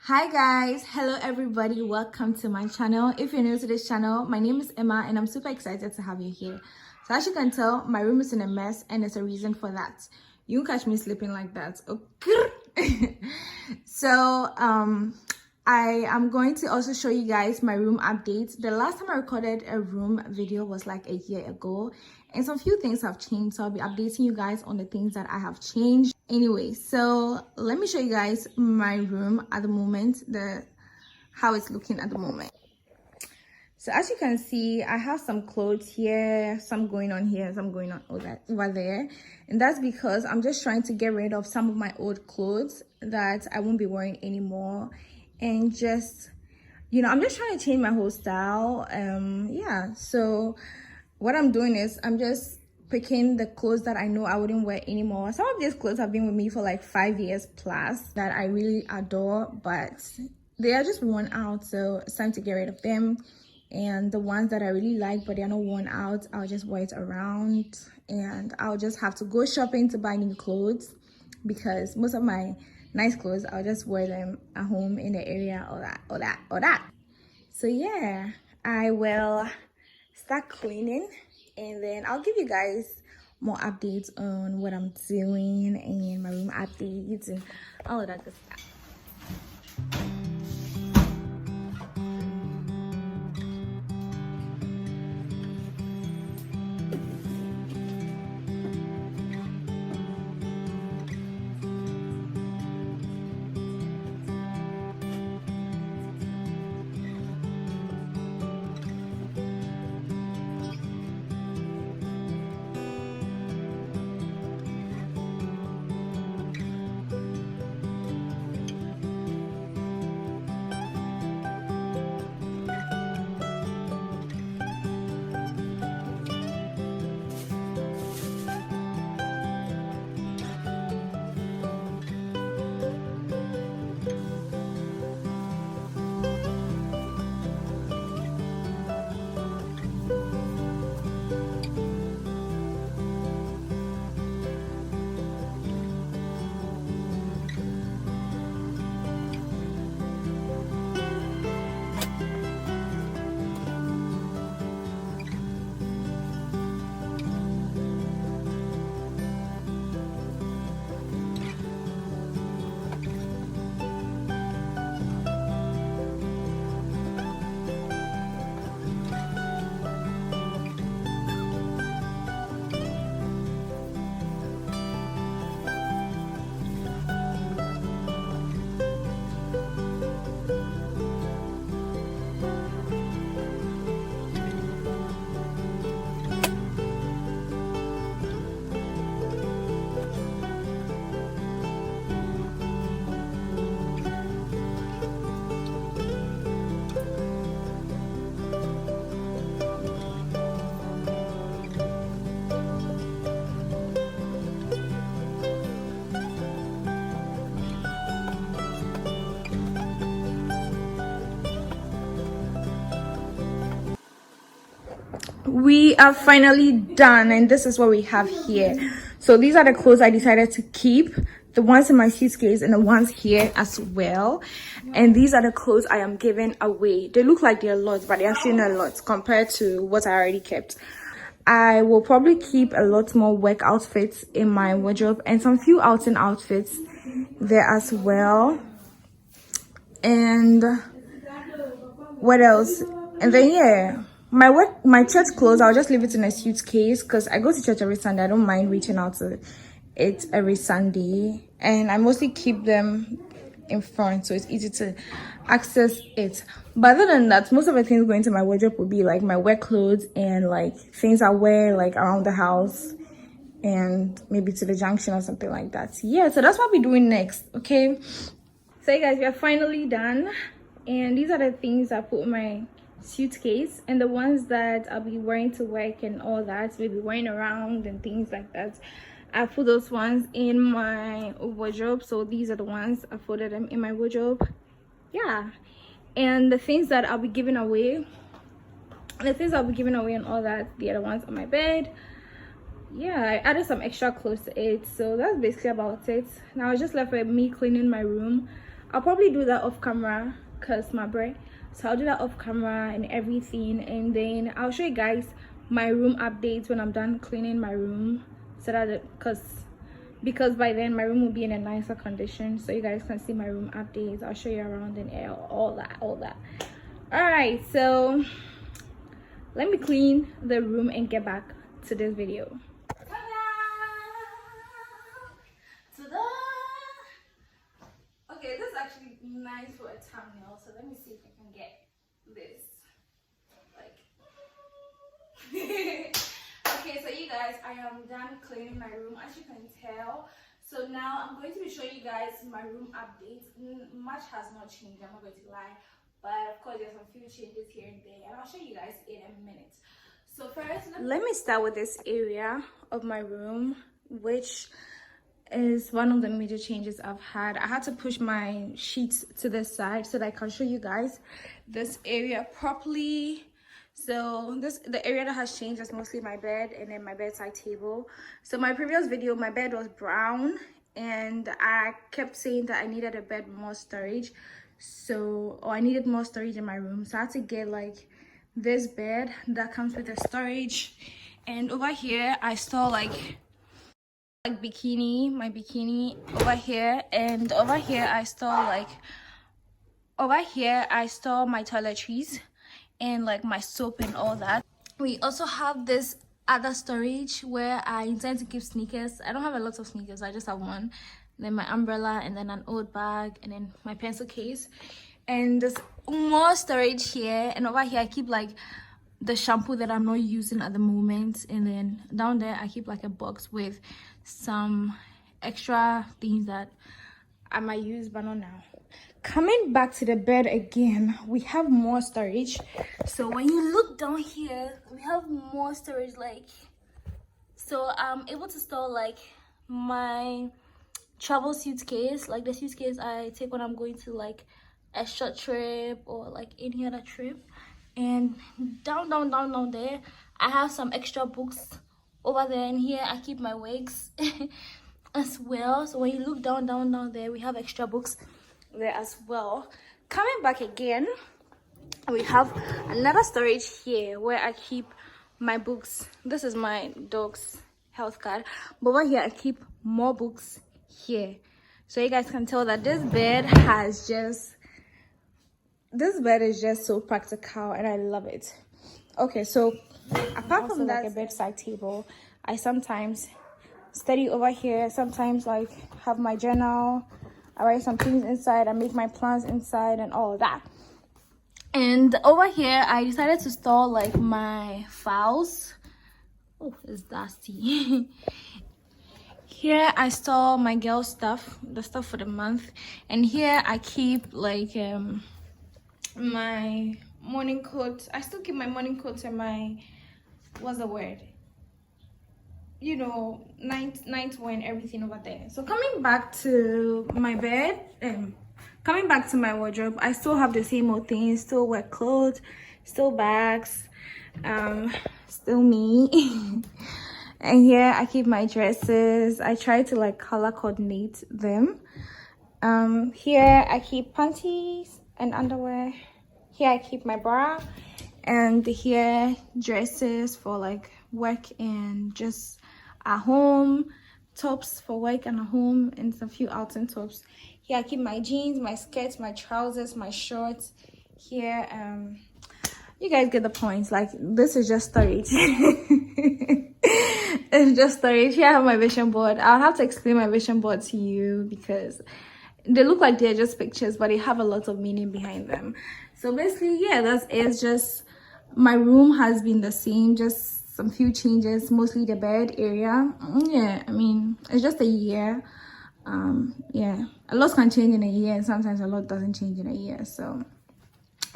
Hi guys, hello everybody, welcome to my channel. If you're new to this channel, my name is Emma and I'm super excited to have you here. So as you can tell, my room is in a mess and there's a reason for that. You won't catch me sleeping like that, okay? So I am going to also show you guys my room updates. The last time I recorded a room video was like a year ago and some few things have changed, so I'll be updating you guys on the things that I have changed. Anyway, so let me show you guys my room at the moment, how it's looking at the moment. So as you can see, I have some clothes here, some going on here, some going on over there, and that's because I'm just trying to get rid of some of my old clothes that I won't be wearing anymore, and just, I'm just trying to change my whole style. Yeah, so what I'm doing is I'm just picking the clothes that I know I wouldn't wear anymore. Some of these clothes have been with me for like 5 years plus that I really adore, but they are just worn out, so it's time to get rid of them. And the ones that I really like but they're not worn out, I'll just wear it around, and I'll just have to go shopping to buy new clothes, because most of my nice clothes I'll just wear them at home in the area, or that. So yeah, I will start cleaning and then I'll give you guys more updates on what I'm doing and my room updates and all of that good stuff. We are finally done and this is what we have here. So these are the clothes I decided to keep, the ones in my suitcase and the ones here as well. And these are the clothes I am giving away. They look like they're lots, but they're actually not lots compared to what I already kept. I will probably keep a lot more work outfits in my wardrobe and some few outing outfits there as well. And what else? And then yeah, my church clothes, I'll just leave it in a suitcase because I go to church every Sunday. I don't mind reaching out to it every Sunday, and I mostly keep them in front so it's easy to access it. But other than that, most of the things going to my wardrobe will be like my work clothes and like things I wear like around the house and maybe to the junction or something like that. Yeah, so that's what we're doing next. Okay, so you guys, we are finally done, and these are the things I put in my suitcase, and the ones that I'll be wearing to work and all that, maybe wearing around and things like that, I put those ones in my wardrobe. So these are the ones I folded them in my wardrobe. Yeah, and the things that I'll be giving away and all that, the other ones on my bed. Yeah, I added some extra clothes to it. So that's basically about it. Now it's just left with me cleaning my room. I'll probably do that off camera because my break. So I'll do that off camera and everything, and then I'll show you guys my room updates when I'm done cleaning my room, so that because by then my room will be in a nicer condition, so you guys can see my room updates. I'll show you around and all that. All right, so let me clean the room and get back to this video. Okay, this is actually nice for a thumbnail, so let me see if I can get this like okay, so you guys, I am done cleaning my room, as you can tell. So now I'm going to be showing you guys my room updates. Much has not changed, I'm not going to lie, but of course there's some few changes here and there, and I'll show you guys in a minute. So first, let me start with this area of my room, which is one of the major changes I've had. I had to push my sheets to this side so that I can show you guys this area properly. So the area that has changed is mostly my bed and then my bedside table. So my previous video, my bed was brown, and I kept saying that I needed a bed more storage, or I needed more storage in my room. So I had to get like this bed that comes with the storage, and over here I store like my bikini over here, and over here I store my toiletries and like my soap and all that. We also have this other storage where I intend to keep sneakers. I don't have a lot of sneakers, I just have one, then my umbrella, and then an old bag, and then my pencil case. And there's more storage here, and over here I keep like the shampoo that I'm not using at the moment, and then down there I keep like a box with some extra things that I might use but not now. Coming back to the bed again, we have more storage. So when you look down here, we have more storage, like, so I'm able to store like my travel suitcase, like the suitcase I take when I'm going to like a short trip or like any other trip. And down there I have some extra books over there, and here I keep my wigs as well. So when you look down there, we have extra books there as well. Coming back again, we have another storage here where I keep my books. This is my dog's health card, but over here I keep more books here. So you guys can tell that this bed is just so practical, and I love it. Okay, so apart from that, like a bedside table, I sometimes study over here, sometimes like have my journal, I write some things inside, I make my plans inside and all of that. And over here I decided to store like my files. Oh, it's dusty. Here I store my girl stuff, the stuff for the month, and here I keep like my morning coat. I still keep my morning coat and my, what's the word, you know, night wear and everything over there. So coming back to my bed, coming back to my wardrobe, I still have the same old things, still wear clothes, still bags, still me. And here I keep my dresses. I try to like color coordinate them. Here I keep panties and underwear. Here I keep my bra, and here dresses for like work and just at home, tops for work and at home, and some few outing tops. Here I keep my jeans, my skirts, my trousers, my shorts. Here you guys get the point. Like, this is just storage. It's just storage. Here I have my vision board. I'll have to explain my vision board to you because they look like they're just pictures, but they have a lot of meaning behind them. So basically, yeah, that's it. It's just my room has been the same, just some few changes, mostly the bed area. Yeah, I mean, it's just a year. Yeah, a lot can change in a year, and sometimes a lot doesn't change in a year. So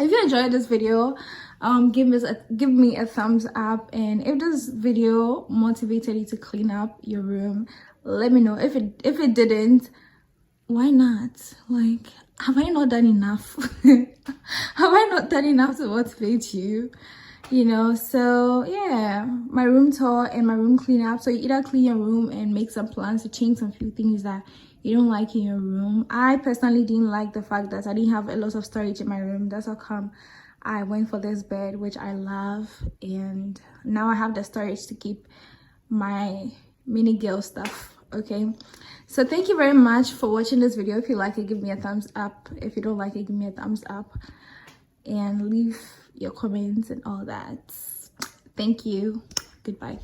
if you enjoyed this video, give me a thumbs up, and if this video motivated you to clean up your room, let me know. If it didn't, why not? Like, have I not done enough? Have I not done enough to motivate you? You know, so yeah, my room tour and my room cleanup. So you either clean your room and make some plans to change some few things that you don't like in your room. I personally didn't like the fact that I didn't have a lot of storage in my room. That's how come I went for this bed, which I love, and now I have the storage to keep my mini girl stuff. Okay, so thank you very much for watching this video. If you like it, give me a thumbs up. If you don't like it, give me a thumbs up, and leave your comments and all that. Thank you. Goodbye.